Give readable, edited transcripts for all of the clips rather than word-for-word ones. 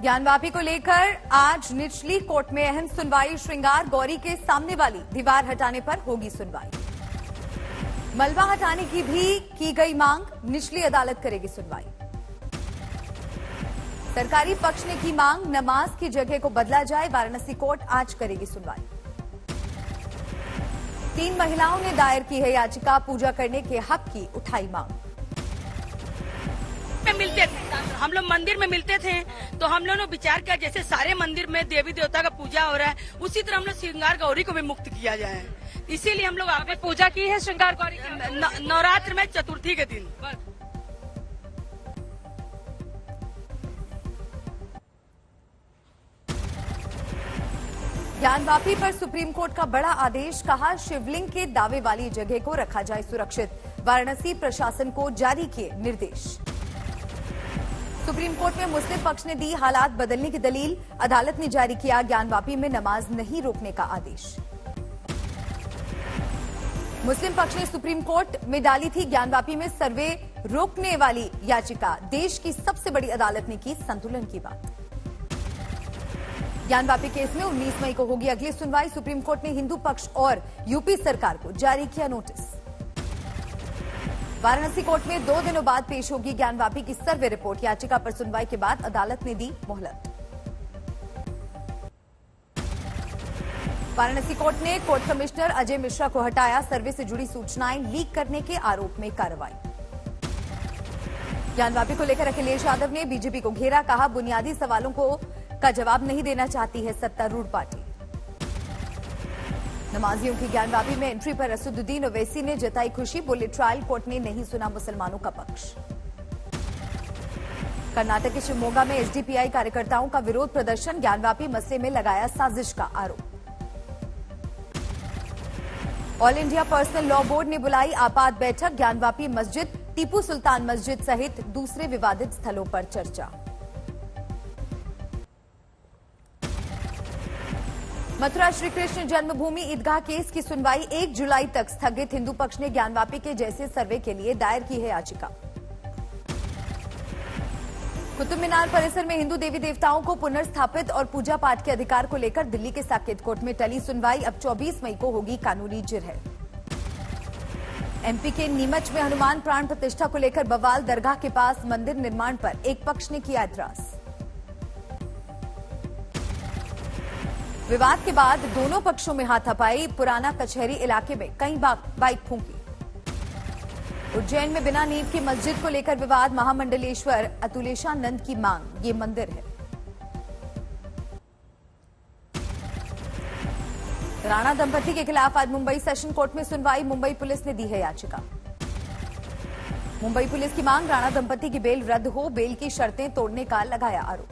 ज्ञानवापी को लेकर आज निचली कोर्ट में अहम सुनवाई। श्रृंगार गौरी के सामने वाली दीवार हटाने पर होगी सुनवाई। मलबा हटाने की भी की गई मांग, निचली अदालत करेगी सुनवाई। सरकारी पक्ष ने की मांग, नमाज की जगह को बदला जाए। वाराणसी कोर्ट आज करेगी सुनवाई। 3 महिलाओं ने दायर की है याचिका, पूजा करने के हक की उठाई मांग। मिलते थे हम लोग, मंदिर में मिलते थे, तो हम लोगों ने विचार किया जैसे सारे मंदिर में देवी देवता का पूजा हो रहा है, उसी तरह हम लोग श्रृंगार गौरी को भी मुक्त किया जाए। इसीलिए हम लोग आपने पूजा की है श्रृंगार गौरी नवरात्र में चतुर्थी के दिन। ज्ञानवापी पर सुप्रीम कोर्ट का बड़ा आदेश, कहा शिवलिंग के दावे वाली जगह को रखा जाए सुरक्षित। वाराणसी प्रशासन को जारी किए निर्देश। सुप्रीम कोर्ट में मुस्लिम पक्ष ने दी हालात बदलने की दलील। अदालत ने जारी किया ज्ञानवापी में नमाज नहीं रोकने का आदेश। मुस्लिम पक्ष ने सुप्रीम कोर्ट में डाली थी ज्ञानवापी में सर्वे रोकने वाली याचिका। देश की सबसे बड़ी अदालत ने की संतुलन की बात। ज्ञानवापी केस में 19 मई को होगी अगली सुनवाई। सुप्रीम कोर्ट ने हिंदू पक्ष और यूपी सरकार को जारी किया नोटिस। वाराणसी कोर्ट में 2 दिनों बाद पेश होगी ज्ञानवापी की सर्वे रिपोर्ट। याचिका पर सुनवाई के बाद अदालत ने दी मोहलत। वाराणसी कोर्ट ने कोर्ट कमिश्नर अजय मिश्रा को हटाया। सर्वे से जुड़ी सूचनाएं लीक करने के आरोप में कार्रवाई। ज्ञानवापी को लेकर अखिलेश यादव ने बीजेपी को घेरा, कहा बुनियादी सवालों का जवाब नहीं देना चाहती है सत्तारूढ़ पार्टी। नमाजियों की ज्ञानवापी में एंट्री पर असदुद्दीन ओवैसी ने जताई खुशी, बोले ट्रायल कोर्ट ने नहीं सुना मुसलमानों का पक्ष। कर्नाटक के शिवमोगा में एसडीपीआई कार्यकर्ताओं का विरोध प्रदर्शन, ज्ञानवापी मसले में लगाया साजिश का आरोप। All India personal law board ने बुलाई आपात बैठक, ज्ञानवापी मस्जिद, टीपू सुल्तान मस्जिद सहित दूसरे विवादित स्थलों पर चर्चा। मथुरा श्रीकृष्ण जन्मभूमि ईदगाह केस की सुनवाई 1 जुलाई तक स्थगित। हिंदू पक्ष ने ज्ञानवापी के जैसे सर्वे के लिए दायर की है याचिका। कुतुब मीनार परिसर में हिंदू देवी देवताओं को पुनर्स्थापित और पूजा पाठ के अधिकार को लेकर दिल्ली के साकेत कोर्ट में टली सुनवाई। अब 24 मई को होगी कानूनी जिरह। एमपी के नीमच में हनुमान प्राण प्रतिष्ठा को लेकर बवाल, दरगाह के पास मंदिर निर्माण पर एक पक्ष ने किया एतराज। विवाद के बाद दोनों पक्षों में हाथापाई, पुराना कचहरी इलाके में कई बाइक फूंकी। उज्जैन में बिना नींव की मस्जिद को लेकर विवाद, महामंडलेश्वर अतुलेशानंद की मांग, ये मंदिर है। राणा दंपति के खिलाफ आज मुंबई सेशन कोर्ट में सुनवाई। मुंबई पुलिस ने दी है याचिका। मुंबई पुलिस की मांग, राणा दंपति की बेल रद्द हो, बेल की शर्तें तोड़ने का लगाया आरोप।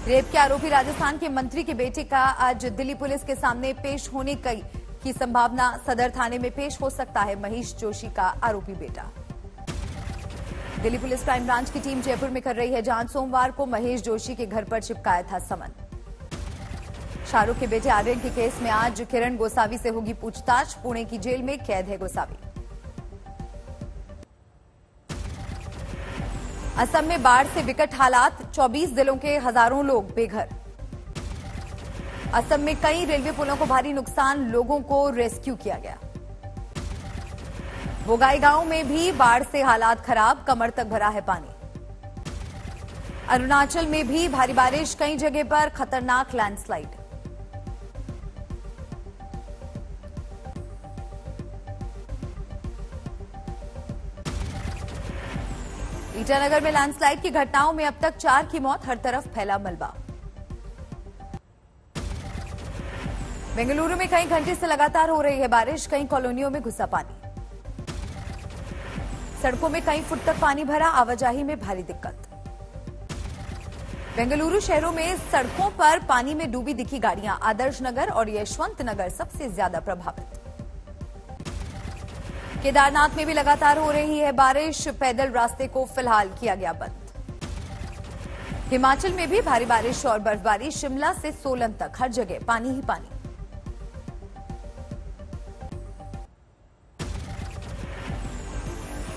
रेप के आरोपी राजस्थान के मंत्री के बेटे का आज दिल्ली पुलिस के सामने पेश होने की संभावना, सदर थाने में पेश हो सकता है महेश जोशी का आरोपी बेटा। दिल्ली पुलिस क्राइम ब्रांच की टीम जयपुर में कर रही है जांच। सोमवार को महेश जोशी के घर पर चिपकाया था समन। शाहरुख के बेटे आर्यन के केस में आज किरण गोसावी से होगी पूछताछ। पुणे की जेल में कैद है गोसावी। असम में बाढ़ से विकट हालात, 24 जिलों के हजारों लोग बेघर। असम में कई रेलवे पुलों को भारी नुकसान, लोगों को रेस्क्यू किया गया। बोगाई गांव में भी बाढ़ से हालात खराब, कमर तक भरा है पानी। अरुणाचल में भी भारी बारिश, कई जगह पर खतरनाक लैंडस्लाइड। ईटानगर में लैंडस्लाइड की घटनाओं में अब तक 4 की मौत, हर तरफ फैला मलबा। बेंगलुरु में कई घंटे से लगातार हो रही है बारिश, कई कॉलोनियों में घुसा पानी। सड़कों में कई फुट तक पानी भरा, आवाजाही में भारी दिक्कत। बेंगलुरु शहरों में सड़कों पर पानी में डूबी दिखी गाड़ियां, आदर्श नगर और यशवंत नगर सबसे ज्यादा प्रभावित। केदारनाथ में भी लगातार हो रही है बारिश, पैदल रास्ते को फिलहाल किया गया बंद। हिमाचल में भी भारी बारिश और बर्फबारी, शिमला से सोलन तक हर जगह पानी ही पानी।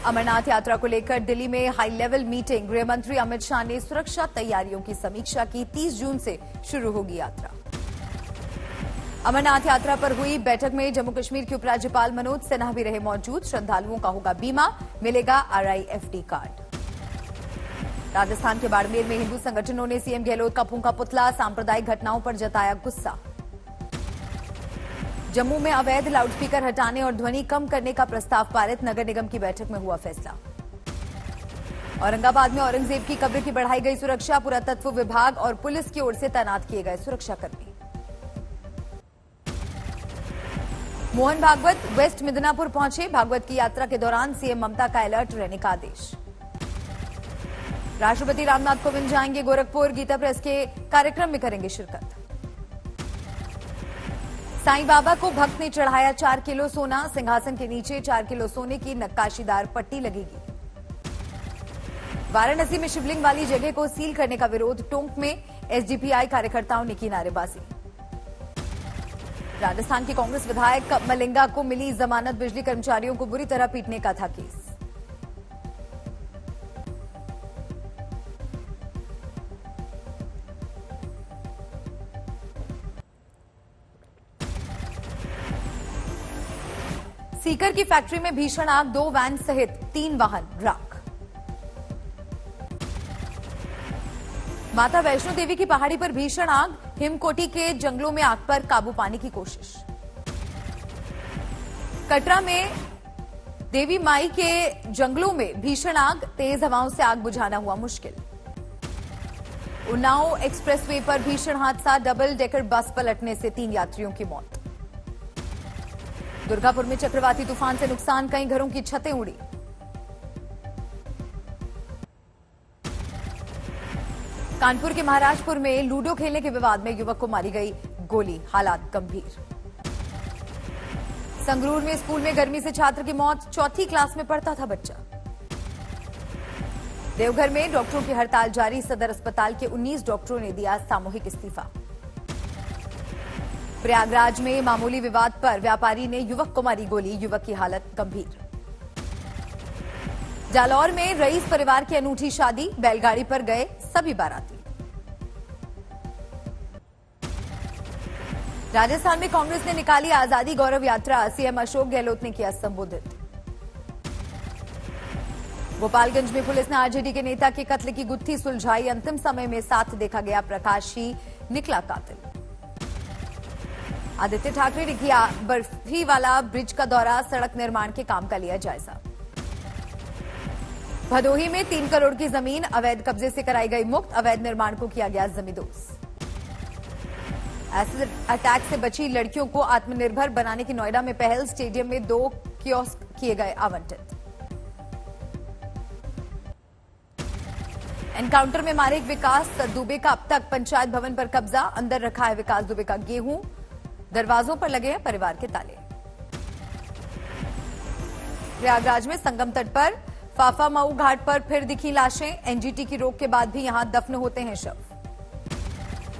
अमरनाथ यात्रा को लेकर दिल्ली में हाई लेवल मीटिंग। गृह मंत्री अमित शाह ने सुरक्षा तैयारियों की समीक्षा की। 30 जून से शुरू होगी यात्रा। अमरनाथ यात्रा पर हुई बैठक में जम्मू कश्मीर के उपराज्यपाल मनोज सिन्हा भी रहे मौजूद। श्रद्धालुओं का होगा बीमा, मिलेगा RIFD कार्ड। राजस्थान के बाड़मेर में हिंदू संगठनों ने सीएम गहलोत का फूंका पुतला। सांप्रदायिक घटनाओं पर जताया गुस्सा। जम्मू में अवैध लाउडस्पीकर हटाने और ध्वनि कम करने का प्रस्ताव पारित। नगर निगम की बैठक में हुआ फैसला। औरंगाबाद में औरंगजेब की कब्र की बढ़ाई गई सुरक्षा। पुरातत्व विभाग और पुलिस की ओर से तैनात किए गए सुरक्षाकर्मी। मोहन भागवत वेस्ट मिदनापुर पहुंचे। भागवत की यात्रा के दौरान सीएम ममता का अलर्ट रहने का आदेश। राष्ट्रपति रामनाथ कोविंद जाएंगे गोरखपुर। गीता प्रेस के कार्यक्रम में करेंगे शिरकत। साईं बाबा को भक्त ने चढ़ाया 4 किलो सोना। सिंहासन के नीचे 4 किलो सोने की नक्काशीदार पट्टी लगेगी। वाराणसी में शिवलिंग वाली जगह को सील करने का विरोध। टोंक में SDPI कार्यकर्ताओं ने की नारेबाजी। राजस्थान के कांग्रेस विधायक मलिंगा को मिली जमानत। बिजली कर्मचारियों को बुरी तरह पीटने का था केस। सीकर की फैक्ट्री में भीषण आग। 2 वैन सहित 3 वाहन राख। माता वैष्णो देवी की पहाड़ी पर भीषण आग। हिमकोटी के जंगलों में आग पर काबू पाने की कोशिश। कटरा में देवी माई के जंगलों में भीषण आग। तेज हवाओं से आग बुझाना हुआ मुश्किल। उन्नाव एक्सप्रेसवे पर भीषण हादसा। डबल डेकर बस पलटने से 3 यात्रियों की मौत। दुर्गापुर में चक्रवाती तूफान से नुकसान। कई घरों की छतें उड़ी। कानपुर के महाराजपुर में लूडो खेलने के विवाद में युवक को मारी गई गोली। हालात गंभीर। संगरूर में स्कूल में गर्मी से छात्र की मौत। 4वीं क्लास में पढ़ता था बच्चा। देवघर में डॉक्टरों की हड़ताल जारी। सदर अस्पताल के 19 डॉक्टरों ने दिया सामूहिक इस्तीफा। प्रयागराज में मामूली विवाद पर व्यापारी ने युवक को मारी गोली। युवक की हालत गंभीर। जालौर में रईस परिवार की अनूठी शादी। बैलगाड़ी पर गए सभी बाराती। राजस्थान में कांग्रेस ने निकाली आजादी गौरव यात्रा। सीएम अशोक गहलोत ने किया संबोधित। गोपालगंज में पुलिस ने आरजेडी के नेता के कत्ल की गुत्थी सुलझाई। अंतिम समय में साथ देखा गया प्रकाश ही निकला कातिल। आदित्य ठाकरे ने किया बर्फीवाला ब्रिज का दौरा। सड़क निर्माण के काम का लिया जायजा। भदोही में 3 करोड़ की जमीन अवैध कब्जे से कराई गई मुक्त। अवैध निर्माण को किया गया जमींदोज। एसिड अटैक से बची लड़कियों को आत्मनिर्भर बनाने की नोएडा में पहल। स्टेडियम में 2 कियोस्क किए गए आवंटित। एनकाउंटर में मारे विकास दुबे का अब तक पंचायत भवन पर कब्जा। अंदर रखा है विकास दुबे का गेहूं। दरवाजों पर लगे हैं परिवार के ताले। प्रयागराज में संगम तट पर फाफा मऊ घाट पर फिर दिखी लाशें। एनजीटी की रोक के बाद भी यहां दफन होते हैं शव।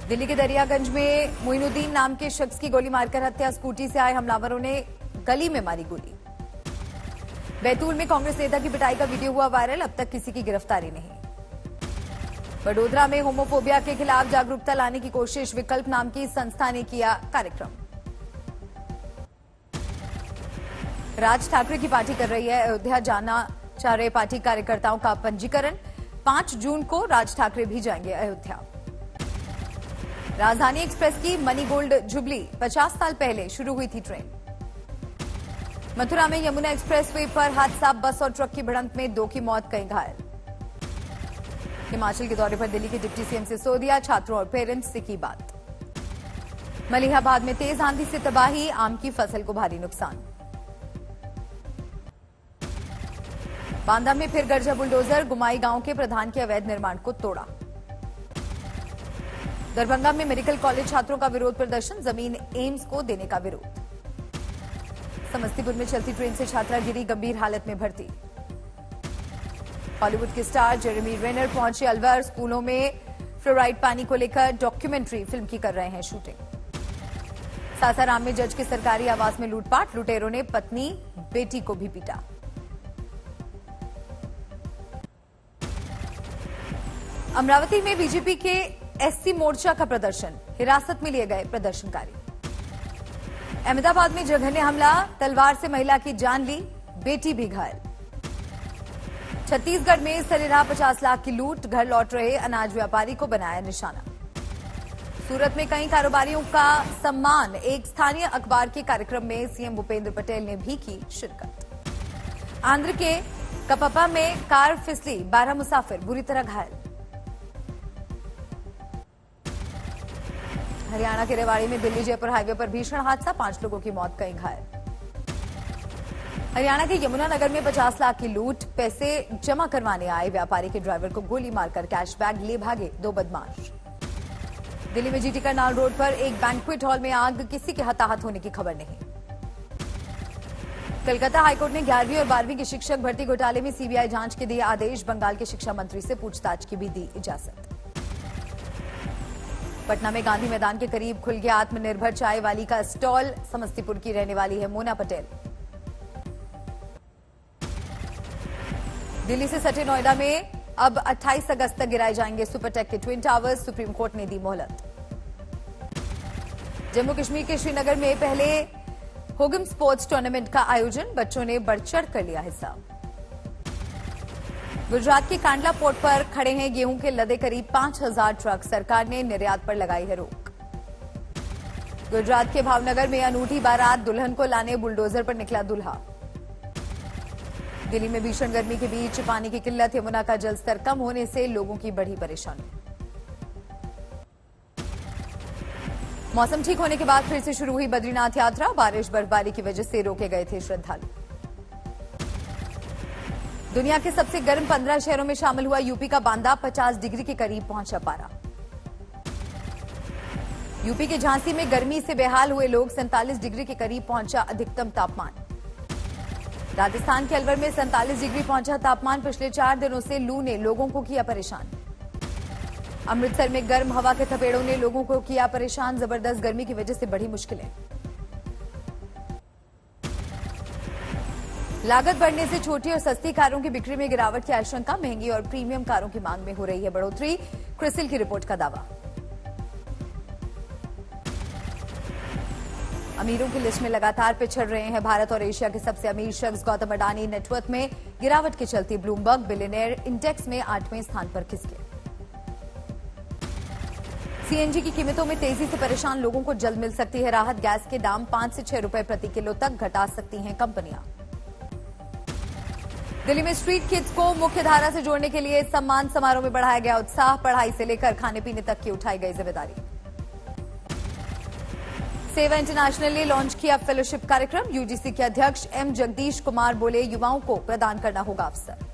दिल्ली के दरियागंज में मोइनुद्दीन नाम के शख्स की गोली मारकर हत्या। स्कूटी से आए हमलावरों ने गली में मारी गोली। बैतूल में कांग्रेस नेता की पिटाई का वीडियो हुआ वायरल। अब तक किसी की गिरफ्तारी नहीं। वडोदरा में होमोफोबिया के खिलाफ जागरूकता लाने की कोशिश। विकल्प नाम की संस्था ने किया कार्यक्रम। राज ठाकरे की पार्टी कर रही है अयोध्या जाना चाह रहे पार्टी कार्यकर्ताओं का पंजीकरण। 5 जून को राज ठाकरे भी जाएंगे अयोध्या। राजधानी एक्सप्रेस की मनी गोल्ड जुबली। 50 साल पहले शुरू हुई थी ट्रेन। मथुरा में यमुना एक्सप्रेसवे पर हादसा। बस और ट्रक की भिड़ंत में 2 की मौत, कई घायल। हिमाचल के दौरे पर दिल्ली के डिप्टी सीएम सिसोदिया। छात्रों और पेरेंट्स से की बात। मलिहाबाद में तेज आंधी से तबाही। आम की फसल को भारी नुकसान। बांदा में फिर गरजा बुलडोजर। गुमाई गांव के प्रधान के अवैध निर्माण को तोड़ा। दरभंगा में मेडिकल कॉलेज छात्रों का विरोध प्रदर्शन। जमीन एम्स को देने का विरोध। समस्तीपुर में चलती ट्रेन से छात्रा गिरी, गंभीर हालत में भर्ती। हॉलीवुड के स्टार जेरेमी रेनर पहुंचे अलवर। स्कूलों में फ्लोराइड पानी को लेकर डॉक्यूमेंट्री फिल्म की कर रहे हैं शूटिंग। सासाराम में जज के सरकारी आवास में लूटपाट। लुटेरों ने पत्नी बेटी को भी पीटा। अमरावती में बीजेपी के एससी मोर्चा का प्रदर्शन, हिरासत में लिए गए प्रदर्शनकारी। अहमदाबाद में जघन्य हमला, तलवार से महिला की जान ली, बेटी भी घायल। छत्तीसगढ़ में सरेराह 50 लाख की लूट, घर लौट रहे अनाज व्यापारी को बनाया निशाना। सूरत में कई कारोबारियों का सम्मान, एक स्थानीय अखबार के कार्यक्रम में सीएम भूपेंद्र पटेल ने भी की शिरकत। आंध्र के कपपा में कार फिसली, 12 मुसाफिर बुरी तरह घायल। हरियाणा के रेवाड़ी में दिल्ली जयपुर हाईवे पर भीषण हादसा, 5 लोगों की मौत, कई घायल। हरियाणा के यमुनानगर में 50 लाख की लूट, पैसे जमा करवाने आए व्यापारी के ड्राइवर को गोली मारकर कैश बैग ले भागे 2 बदमाश। दिल्ली में जीटी करनाल रोड पर एक बैंक्वेट हॉल में आग, किसी के हताहत होने की खबर नहीं। कलकत्ता हाईकोर्ट ने 11वीं और 12वीं के शिक्षक भर्ती घोटाले में सीबीआई जांच के दिए आदेश, बंगाल के शिक्षा मंत्री से पूछताछ की भी दी इजाजत। पटना में गांधी मैदान के करीब खुल गया आत्मनिर्भर चाय वाली का स्टॉल, समस्तीपुर की रहने वाली है मोना पटेल। दिल्ली से सटे नोएडा में अब 28 अगस्त तक गिराए जाएंगे सुपरटेक के ट्विन टावर्स, सुप्रीम कोर्ट ने दी मोहलत। जम्मू कश्मीर के श्रीनगर में पहले होगम स्पोर्ट्स टूर्नामेंट का आयोजन, बच्चों ने बढ़ चढ़ कर लिया हिस्सा। गुजरात के कांडला पोर्ट पर खड़े हैं गेहूं के लदे करीब 5000 ट्रक, सरकार ने निर्यात पर लगाई है रोक। गुजरात के भावनगर में अनूठी बारात, दुल्हन को लाने बुलडोजर पर निकला दूल्हा। दिल्ली में भीषण गर्मी के बीच पानी की किल्लत, यमुना का जलस्तर कम होने से लोगों की बढ़ी परेशानी। मौसम ठीक होने के बाद फिर से शुरू हुई बद्रीनाथ यात्रा, बारिश बर्फबारी की वजह से रोके गए थे श्रद्धालु। दुनिया के सबसे गर्म 15 शहरों में शामिल हुआ यूपी का बांदा, 50 डिग्री के करीब पहुंचा पारा। यूपी के झांसी में गर्मी से बेहाल हुए लोग, 47 डिग्री के करीब पहुंचा अधिकतम तापमान। राजस्थान के अलवर में 47 डिग्री पहुंचा तापमान, पिछले 4 दिनों से लू ने लोगों को किया परेशान। अमृतसर में गर्म हवा के थपेड़ों ने लोगों को किया परेशान, जबरदस्त गर्मी की वजह से बढ़ी मुश्किलें। लागत बढ़ने से छोटी और सस्ती कारों की बिक्री में गिरावट की आशंका, महंगी और प्रीमियम कारों की मांग में हो रही है बढ़ोतरी, क्रिसिल की रिपोर्ट का दावा। अमीरों की लिस्ट में लगातार पिछड़ रहे हैं भारत और एशिया के सबसे अमीर शख्स गौतम अडानी, नेटवर्थ में गिरावट के चलते ब्लूमबर्ग बिलियनियर इंडेक्स में 8वें स्थान पर खिसके। सीएनजी की कीमतों में तेजी से परेशान लोगों को जल्द मिल सकती है राहत, गैस के दाम 5 से 6 रुपए प्रति किलो तक घटा सकती हैं कंपनियां। दिल्ली में स्ट्रीट किड्स को मुख्य धारा से जोड़ने के लिए सम्मान समारोह में बढ़ाया गया उत्साह, पढ़ाई से लेकर खाने पीने तक की उठाई गई जिम्मेदारी। सेवा इंटरनेशनल ने लॉन्च किया फेलोशिप कार्यक्रम, यूजीसी के अध्यक्ष एम जगदीश कुमार बोले, युवाओं को प्रदान करना होगा अवसर।